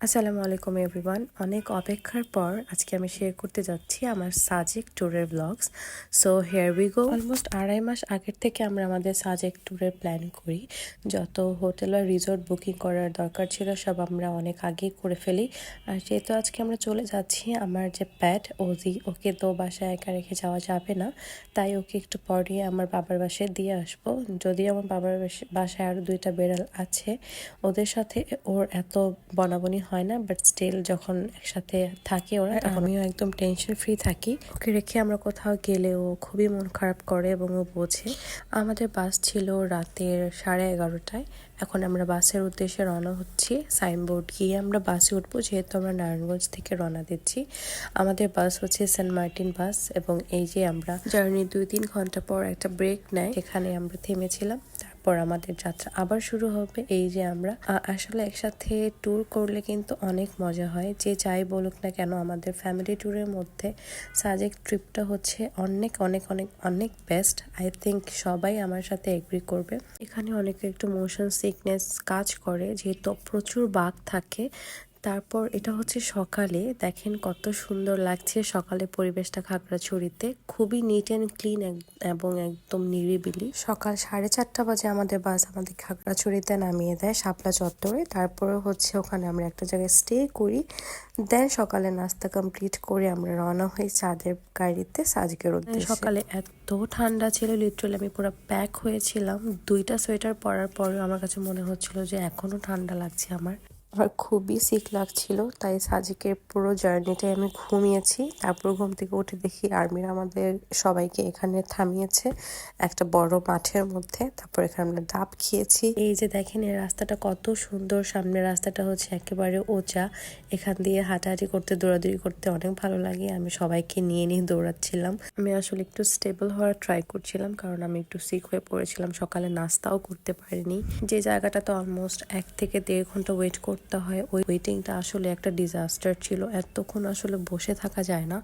আসসালামু আলাইকুম এভরিওয়ান। অনেক অপেক্ষার পর আজকে আমি শেয়ার করতে যাচ্ছি আমার সাজেক ট্যুরের blogs. So here we go. Almost 2.5 মাস আগের থেকে আমরা আমাদের সাজেক ট্যুরের প্ল্যান করি। যত হোটেল বা রিসোর্ট বুকিং করার দরকার ছিল সব আমরা অনেক আগেই করে ফেলি। আর যেহেতু আজকে আমরা চলে যাচ্ছি, আমার যে প্যাট ওজি, ওকে তো বাসায় একা রেখে যাওয়া যাবে না, তাই ওকে একটু পরে আমার বাবার বাসায় দিয়ে আসবো। যদিও আমার বাবার বাসায় আরও 2টা বেড়াল আছে, ওদের সাথে ওর এত বনাবনি হয় না, বাট স্টিল যখন একসাথে থাকে ওরা, আমিও একদম টেনশন ফ্রি থাকি। ওকে রেখে আমরা কোথাও গেলে ও খুবই মন খারাপ করে এবং ও বোঝে। আমাদের বাস ছিল রাতের 11:30টায়। এখন আমরা বাসের উদ্দেশ্যে রওনা হচ্ছি। সাইনবোর্ড গিয়ে আমরা বাসে উঠবো, যেহেতু আমরা নারায়ণগঞ্জ থেকে রওনা দিচ্ছি। আমাদের বাস হচ্ছে সেন্ট মার্টিন বাস এবং এই যে আমরা জার্নি 2-3 ঘন্টা পর একটা ব্রেক নেয়, এখানে আমরা থেমেছিলাম। তারপর আমাদের যাত্রা আবার শুরু হবে। এই যে আমরা আসলে একসাথে ট্যুর করলে কিন্তু অনেক মজা হয়, যে যাই বলুক না কেন আমাদের ফ্যামিলি ট্যুরের মধ্যে সাজেক ট্রিপটা হচ্ছে অনেক অনেক অনেক অনেক বেস্ট। আই থিঙ্ক সবাই আমার সাথে এগ্রি করবে। এখানে অনেকে একটু মোশন সিকনেস কাজ করে, যেহেতু প্রচুর বাঘ থাকে। তারপর এটা হচ্ছে সকালে, দেখেন কত সুন্দর লাগছে সকালে পরিবেশটা খাগড়াছড়িতে, খুবই নিট অ্যান্ড ক্লিন এবং একদম নিরিবিলি। সকাল 4:30 বাজে আমাদের বাস আমাদের খাগড়াছড়িতে নামিয়ে দেয় শাপলা চত্বরে। তারপরে হচ্ছে ওখানে আমরা একটা জায়গায় স্টে করি, দেন সকালে নাস্তা কমপ্লিট করে আমরা রওনা হই চাঁদের গাড়িতে সাজেকের উদ্দেশ্যে। সকালে এত ঠান্ডা ছিল, লিটারালি আমি পুরো প্যাক হয়েছিলাম। 2টা সোয়েটার পরার পরেও আমার কাছে মনে হচ্ছিল যে এখনো ঠান্ডা লাগছে। আমার খুবই সিক লাগছিল, তাই সাজেকের পুরো জার্নিটাই আমি ঘুমিয়েছি। তারপর ঘুম থেকে উঠে দেখি আর্মিরা আমাদের সবাইকে এখানে থামিয়েছে একটা বড় মাঠের মধ্যে। তারপর এখানে আমরা ডাব খেয়েছি। এই যে দেখেন এই রাস্তাটা কত সুন্দর, সামনের রাস্তাটা হচ্ছে একেবারে উঁচা। এখান দিয়ে হাঁটাহাঁটি করতে, দৌড়াদৌড়ি করতে অনেক ভালো লাগে। আমি সবাইকে নিয়ে নিয়ে দৌড়াচ্ছিলাম। আমি আসলে একটু স্টেবল হওয়ার ট্রাই করছিলাম, কারণ আমি একটু সিক হয়ে পড়েছিলাম, সকালে নাস্তাও করতে পারিনি। যে জায়গাটাতে অলমোস্ট 1 থেকে 1.5 ঘন্টা ওয়েট করতে হয়, ওই ওয়েটিংটা আসলে একটা ডিজাস্টার ছিল। এতক্ষণ আসলে বসে থাকা যায় না।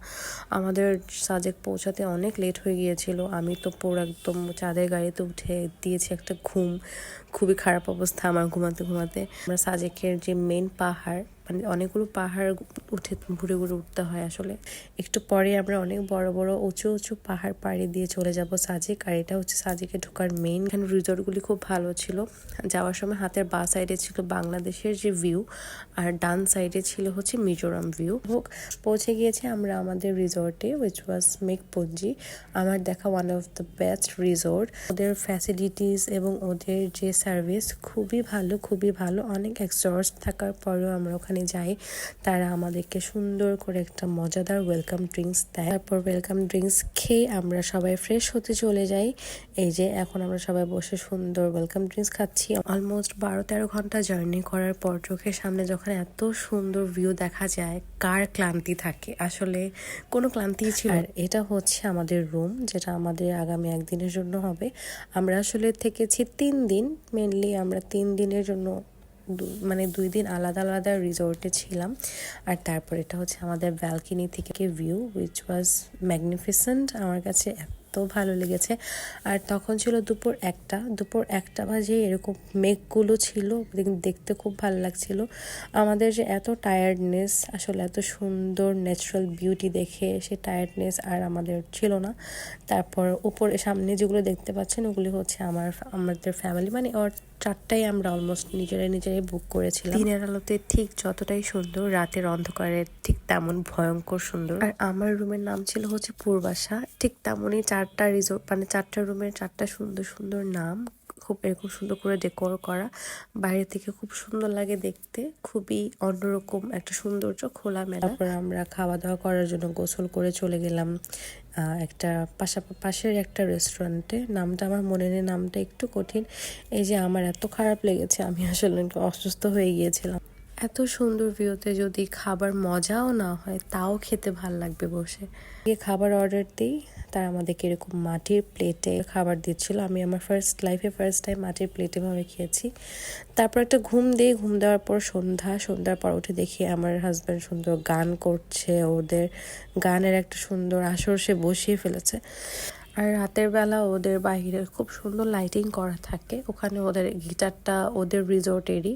আমাদের সাজেক পৌঁছাতে অনেক লেট হয়ে গিয়েছিল। আমি তো পুরো একদম চাঁদের গাড়িতে উঠে দিয়েছি একটা ঘুম, খুবই খারাপ অবস্থা আমার ঘুমাতে ঘুমাতে। আমরা সাজেকের যে মেন পাহাড়, মানে অনেকগুলো পাহাড় উঠে ঘুরে ঘুরে উঠতে হয় আসলে। একটু পরে আমরা অনেক বড় বড় উঁচু উঁচু পাহাড় পাড়ি দিয়ে চলে যাব সাজেক। আর এটা হচ্ছে সাজেকে ঢোকার মেইন। এখানে রিসোর্টগুলি খুব ভালো ছিল। যাওয়ার সময় হাতের বাঁ সাইডে ছিল বাংলাদেশের যে ভিউ, আর ডান সাইডে ছিল হচ্ছে মিজোরাম ভিউ। পৌঁছে গিয়েছি আমরা আমাদের রিসোর্টে, উইচ ওয়াজ মেঘপুঞ্জি। আমার দেখা one of the best resort. ওদের ফ্যাসিলিটিস এবং ওদের যে সার্ভিস খুবই ভালো, খুবই ভালো। অনেক এক্সস্ট থাকার পরেও আমরা ওখানে যাই। তারা আমাদেরকে সুন্দর করে একটা মজাদার ওয়েলকাম ড্রিঙ্কস দেয়। তারপর ওয়েলকাম ড্রিঙ্কস খেয়ে আমরা সবাই ফ্রেশ হতে চলে যাই। এই যে এখন আমরা সবাই বসে সুন্দর ওয়েলকাম ড্রিঙ্কস খাচ্ছি। অলমোস্ট 12-13 ঘন্টা জার্নি করার পর চোখের সামনে যখন এত সুন্দর ভিউ দেখা যায়, কার ক্লান্তি থাকে? আসলে কোনো ক্লান্তিই ছিল। আর এটা হচ্ছে আমাদের রুম, যেটা আমাদের আগামী 1 দিনের জন্য হবে। আমরা আসলে থেকেছি 3 দিন। মেনলি আমরা 3 দিনের জন্য মানে 2 দিন আলাদা আলাদা রিসোর্টে ছিলাম। আর তারপর এটা হচ্ছে আমাদের ব্যালকনি থেকে ভিউ, উইচ ওয়াজ ম্যাগনিফিসেন্ট। আমার কাছে এত ভালো লেগেছে। আর তখন ছিল দুপুর 1টা বাজে, এরকম মেঘগুলো ছিল, দেখতে খুব ভালো লাগছিল। আমাদের যে এত টায়ার্ডনেস, আসলে এত সুন্দর ন্যাচারাল বিউটি দেখে সে টায়ার্ডনেস আর আমাদের ছিল না। তারপর উপরে সামনে যেগুলো দেখতে পাচ্ছেন ওগুলি হচ্ছে আমাদের ফ্যামিলি, মানে ওর 4টাই আমরা অলমোস্ট নিজেরাই বুক করেছিলাম। দিনের আলোতে ঠিক যতটাই সুন্দর, রাতের অন্ধকারে ঠিক তেমন ভয়ঙ্কর সুন্দর। আর আমার রুমের নাম ছিল হচ্ছে পূর্বাশা। ঠিক তেমনই 4টা রিসোর্ট, মানে 4টা রুমের 4টা সুন্দর সুন্দর নাম, খুব এরকম সুন্দর করে ডেকোর করা। বাইরে থেকে খুব সুন্দর লাগে দেখতে, খুবই অন্যরকম একটা সৌন্দর্য, খোলামেলা। তারপর আমরা খাওয়া দাওয়া করার জন্য গোসল করে চলে গেলাম একটা পাশের একটা রেস্টুরেন্টে। নামটা আমার মনে নেই, নামটা একটু কঠিন। এই যে আমার এত খারাপ লেগেছে, আমি আসলে একটু অসুস্থ হয়ে গিয়েছিলাম। এত সুন্দর ভিউতে যদি খাবার মজাও না হয়, তাও খেতে ভাল লাগবে বসে। খাবার অর্ডার দিই, তারা আমাদেরকে এরকম মাটির প্লেটে খাবার দিচ্ছিল। আমি আমার ফার্স্ট টাইম মাটির প্লেটে ভাবে খেয়েছি। তারপর একটা ঘুম দেওয়ার পর সন্ধ্যার পর উঠে দেখি আমার হাজব্যান্ড সুন্দর গান করছে। ওদের গানের একটা সুন্দর আসর সে বসিয়ে ফেলেছে। আর রাতের বেলা ওদের বাইরে খুব সুন্দর লাইটিং করা থাকে, ওখানে ওদের গিটারটা ওদের রিসোর্টেরই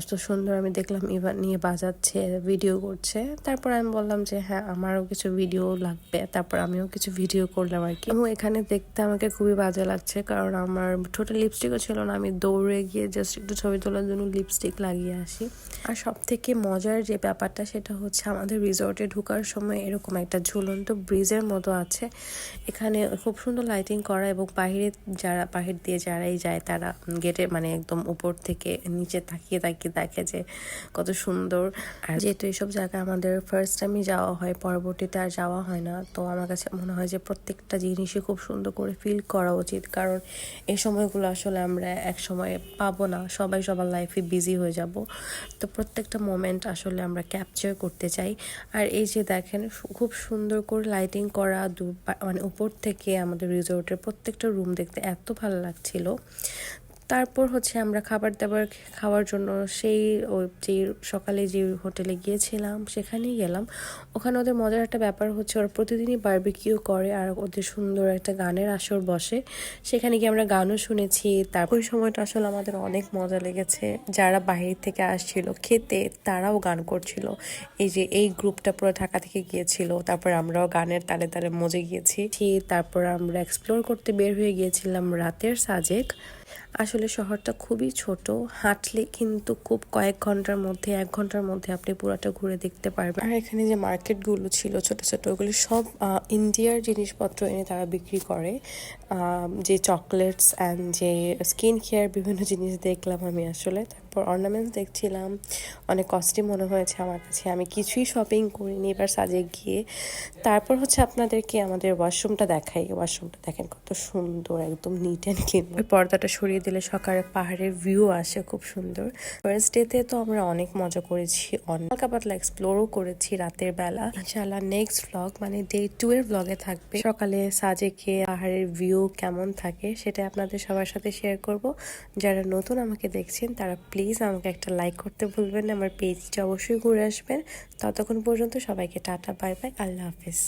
তো সুন্দর আমি দেখলাম ইভান নিয়ে বাজাচ্ছে, ভিডিও করছে। তারপর আমি বললাম যে হ্যাঁ আমারও কিছু ভিডিও লাগবে, তারপর আমিও কিছু ভিডিও করলাম আর কি। এবং এখানে দেখতে আমাকে খুবই বাজে লাগছে কারণ আমার টোটাল লিপস্টিকও ছিল না, আমি দৌড়ে গিয়ে জাস্ট একটু ছবি তোলার জন্য লিপস্টিক লাগিয়ে আসি। আর সব থেকে মজার যে ব্যাপারটা সেটা হচ্ছে আমাদের রিসোর্টে ঢোকার সময় এরকম একটা ঝুলন্ত ব্রিজের মতো আছে, এখানে খুব সুন্দর লাইটিং করা এবং বাহির দিয়ে যারাই যায় তারা গেটে মানে একদম উপর থেকে নিচে তাকিয়ে তাকিয়ে দেখে যে কত সুন্দর। আর যেহেতু এইসব জায়গায় আমাদের ফার্স্ট টাইমই যাওয়া হয়, পরবর্তীতে আর যাওয়া হয় না, তো আমার কাছে মনে হয় যে প্রত্যেকটা জিনিসই খুব সুন্দর করে ফিল করা উচিত, কারণ এই সময়গুলো আসলে আমরা এক সময় পাবো না, সবাই সবার লাইফে বিজি হয়ে যাব। তো প্রত্যেকটা মোমেন্ট আসলে আমরা ক্যাপচার করতে চাই। আর এই যে দেখেন খুব সুন্দর করে লাইটিং করা মানে উপর থেকে আমাদের রিসোর্টের প্রত্যেকটা রুম দেখতে এত ভালো লাগছিল। তারপর হচ্ছে আমরা খাবার দাবার খাওয়ার জন্য সেই যে সকালে যে হোটেলে গিয়েছিলাম সেখানেই গেলাম। ওখানে ওদের মজার একটা ব্যাপার হচ্ছে ওরা প্রতিদিনই বারবিকিউ করে আর ওদের সুন্দর একটা গানের আসর বসে, সেখানে গিয়ে আমরা গানও শুনেছি। তারপর ওই সময়টা আসলে আমাদের অনেক মজা লেগেছে, যারা বাইরে থেকে আসছিল খেতে তারাও গান করছিল। এই যে এই গ্রুপটা পুরো ঢাকা থেকে গিয়েছিল, তারপর আমরাও গানের তালে তালে মজে গিয়েছি। তারপর আমরা এক্সপ্লোর করতে বের হয়ে গিয়েছিলাম রাতের সাজেক। আসলে শহরটা খুবই ছোট, হাঁটলে কিন্তু খুব কয়েক ঘন্টার মধ্যে 1 ঘন্টার মধ্যে আপনি পুরোটা ঘুরে দেখতে পারবেন। আর এখানে যে মার্কেটগুলো ছিল ছোট ছোট, ওগুলো সব ইন্ডিয়ার জিনিসপত্র এনে তারা বিক্রি করে। যে চকলেটস অ্যান্ড যে স্কিন কেয়ার বিভিন্ন জিনিস দেখলাম আমি আসলে। তারপর অর্নামেন্টস দেখছিলাম, অনেক কস্টলি মনে হয়েছে আমার কাছে, আমি কিছুই শপিং করিনি এবার সাজে গিয়ে। তারপর হচ্ছে আপনাদেরকে আমাদের ওয়াশরুমটা দেখাই, ওয়াশরুমটা দেখেন কত সুন্দর, একদম নিট অ্যান্ড ক্লিন। ওই পর্দাটা সরিয়ে দিলে সকালে পাহাড়ের ভিউ আসে খুব সুন্দর। ফার্স্ট ডেতে তো আমরা অনেক মজা করেছি, অনেক হালকা পাতলা এক্সপ্লোরও করেছি রাতের বেলা। ইনশাআল্লাহ নেক্সট ভ্লগ মানে ডে 2 এর ভ্লগে থাকবে সকালে সাজেকে পাহাড়ের ভিউ কেমন থাকে সেটা আপনাদের সবার সাথে শেয়ার করব। যারা নতুন আমাকে দেখছেন তারা প্লিজ আমাকে একটা লাইক করতে ভুলবেন না, আমার পেজটা অবশ্যই ঘুরে আসবেন। ততক্ষণ পর্যন্ত সবাইকে টাটা, বাই বাই, আল্লাহ হাফেজ।